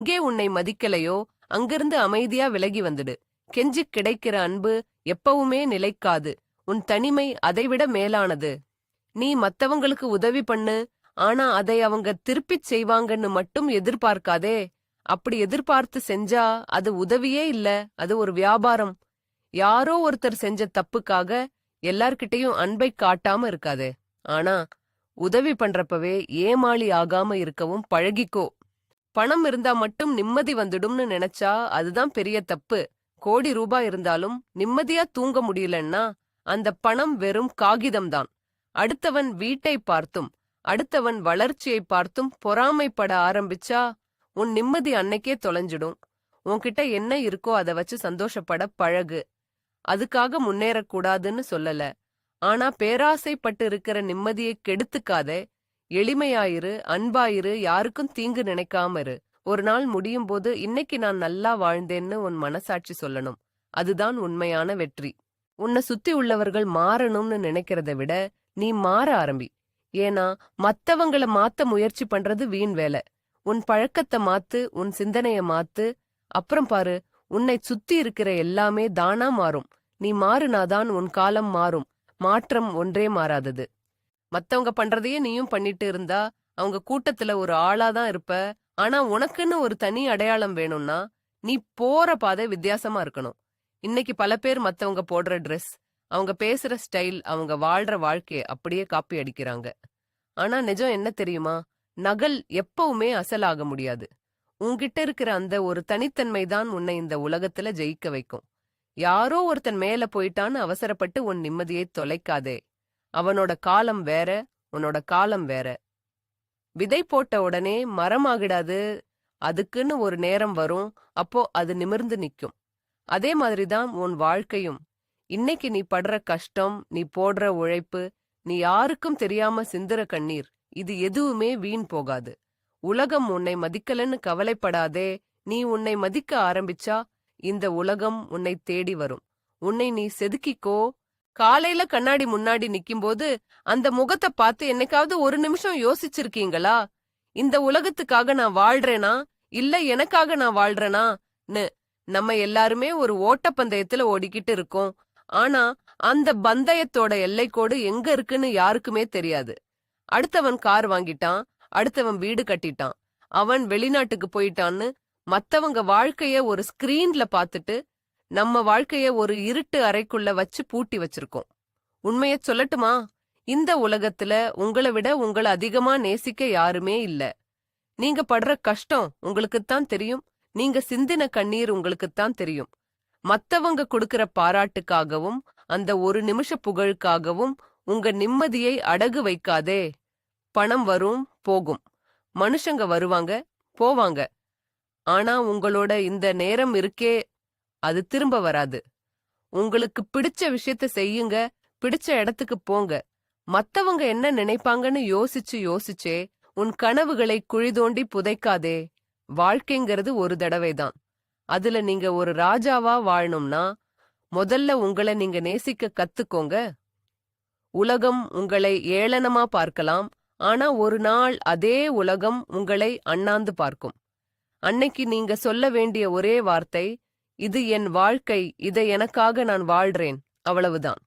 இங்கே உன்னை மதிக்கலையோ அங்கிருந்து அமைதியா விலகி வந்துடு. கெஞ்சி கிடைக்கிற அன்பு எப்பவுமே நிலைக்காது. உன் தனிமை அதைவிட மேலானது. நீ மத்தவங்களுக்கு உதவி பண்ணு, ஆனா அதை அவங்க திருப்பிச் செய்வாங்கன்னு மட்டும் எதிர்பார்க்காதே. அப்படி எதிர்பார்த்து செஞ்சா அது உதவியே இல்ல, அது ஒரு வியாபாரம். யாரோ ஒருத்தர் செஞ்ச தப்புக்காக எல்லார்கிட்டயும் அன்பை காட்டாம இருக்காதே. ஆனா உதவி பண்றப்பவே ஏமாளி ஆகாம இருக்கவும் பழகிக்கோ. பணம் இருந்தா மட்டும் நிம்மதி வந்துடும்னு நினைச்சா அதுதான் பெரிய தப்பு. கோடி ரூபாய் இருந்தாலும் நிம்மதியா தூங்க முடியலன்னா அந்த பணம் வெறும் காகிதம்தான். அடுத்தவன் வீட்டை பார்த்தும் அடுத்தவன் வளர்ச்சியை பார்த்தும் பொறாமைப்பட ஆரம்பிச்சா உன் நிம்மதி அன்னைக்கே தொலைஞ்சிடும். உன்கிட்ட என்ன இருக்கோ அதை வச்சு சந்தோஷப்பட பழகு. அதுக்காக முன்னேறக்கூடாதுன்னு சொல்லல. ஆனா பேராசைப்பட்டு இருக்கிற நிம்மதியை கெடுத்துக்காதே. எளிமையாயிரு, அன்பாயிரு, யாருக்கும் தீங்கு நினைக்காம இரு. ஒரு நாள் முடியும் போது இன்னைக்கு நான் நல்லா வாழ்ந்தேன்னு உன் மனசாட்சி சொல்லணும். அதுதான் உண்மையான வெற்றி. உன்னை சுத்தி உள்ளவர்கள் மாறணும்னு நினைக்கிறத விட நீ மாற ஆரம்பி. ஏன்னா மத்தவங்கள மாத்த முயற்சி பண்றது வீண் வேலை. உன் பழக்கத்தை மாத்து, உன் சிந்தனைய மாத்து. அப்புறம் பாரு, உன்னை சுத்தி இருக்கிற எல்லாமே தானா மாறும். நீ மாறுனாதான் உன் காலம் மாறும். மாற்றம் ஒன்றே மாறாதது. மத்தவங்க பண்றதையே நீயும் பண்ணிட்டு இருந்தா அவங்க கூட்டத்துல ஒரு ஆளாதான் இருப்ப. ஆனா உனக்குன்னு ஒரு தனி அடையாளம் வேணும்னா நீ போற பாதை வித்தியாசமா இருக்கணும். இன்னைக்கு பல பேர் மத்தவங்க போடுற ட்ரெஸ், அவங்க பேசுற ஸ்டைல், அவங்க வாழ்ற வாழ்க்கைய அப்படியே காப்பி அடிக்கிறாங்க. ஆனா நிஜம் என்ன தெரியுமா? நகல் எப்பவுமே அசலாக முடியாது. உன்கிட்ட இருக்கிற அந்த ஒரு தனித்தன்மை தான் உன்னை இந்த உலகத்துல ஜெயிக்க வைக்கும். யாரோ ஒருத்தன் மேல போயிட்டான்னு அவசரப்பட்டு உன் நிம்மதியை தொலைக்காதே. அவனோட காலம் வேற, உன்னோட காலம் வேற. விதை போட்ட உடனே மரமாகிடாது. அதுக்குன்னு ஒரு நேரம் வரும். அப்போ அது நிமிர்ந்து நிக்கும். அதே மாதிரிதான் உன் வாழ்க்கையும். இன்னைக்கு நீ படுற கஷ்டம், நீ போடுற உழைப்பு, நீ யாருக்கும் தெரியாம சிந்துற கண்ணீர், இது எதுவுமே வீண் போகாது. உலகம் உன்னை மதிக்கலன்னு கவலைப்படாதே. நீ உன்னை மதிக்க ஆரம்பிச்சா இந்த உலகம் உன்னை தேடி வரும். உன்னை நீ செதுக்கிக்கோ. காலையில கண்ணாடி முன்னாடி நிக்கும்போது அந்த முகத்தை பார்த்து என்னைக்காவது ஒரு நிமிஷம் யோசிச்சிருக்கீங்களா? இந்த உலகத்துக்காக நான் வாழ்றேனா இல்ல எனக்காக நான் வாழ்றேனான்னு. நம்ம எல்லாருமே ஒரு ஓட்டப்பந்தயத்துல ஓடிக்கிட்டு இருக்கோம். ஆனா அந்த பந்தயத்தோட எல்லைக்கோடு எங்க இருக்குன்னு யாருக்குமே தெரியாது. அடுத்தவன் கார் வாங்கிட்டான், அடுத்தவன் வீடு கட்டிட்டான், அவன் வெளிநாட்டுக்கு போயிட்டான்னு மத்தவங்க வாழ்க்கைய ஒரு ஸ்கிரீன்ல பாத்துட்டு நம்ம வாழ்க்கைய ஒரு இருட்டு அறைக்குள்ள வச்சு பூட்டி வச்சிருக்கோம். உண்மைய சொல்லட்டுமா? இந்த உலகத்துல உங்களை விட உங்களை அதிகமா நேசிக்க யாருமே இல்ல. நீங்க படுற கஷ்டம் உங்களுக்குத்தான் தெரியும். நீங்க சிந்தின கண்ணீர் உங்களுக்குத்தான் தெரியும். மத்தவங்க கொடுக்கிற பாராட்டுக்காகவும் அந்த ஒரு நிமிஷ புகழுக்காகவும் உங்க நிம்மதியை அடகு வைக்காதே. பணம் வரும் போகும், மனுஷங்க வருவாங்க போவாங்க. ஆனா உங்களோட இந்த நேரம் இருக்கே, அது திரும்ப வராது. உங்களுக்கு பிடிச்ச விஷயத்த செய்யுங்க, பிடிச்ச இடத்துக்கு போங்க. மத்தவங்க என்ன நினைப்பாங்கன்னு யோசிச்சு யோசிச்சே உன் கனவுகளை குழி தோண்டி புதைக்காதே. வாழ்க்கைங்கிறது ஒரு தடவைதான். அதுல நீங்க ஒரு ராஜாவா வாழணும்னா முதல்ல உங்களை நீங்க நேசிக்க கத்துக்கோங்க. உலகம் உங்களை ஏளனமா பார்க்கலாம், ஆனா ஒரு நாள் அதே உலகம் உங்களை அண்ணாந்து பார்க்கும். அன்னைக்கு நீங்க சொல்ல வேண்டிய ஒரே வார்த்தை, இது என் வாழ்க்கை, இதை எனக்காக நான் வாழ்றேன், அவ்வளவுதான்.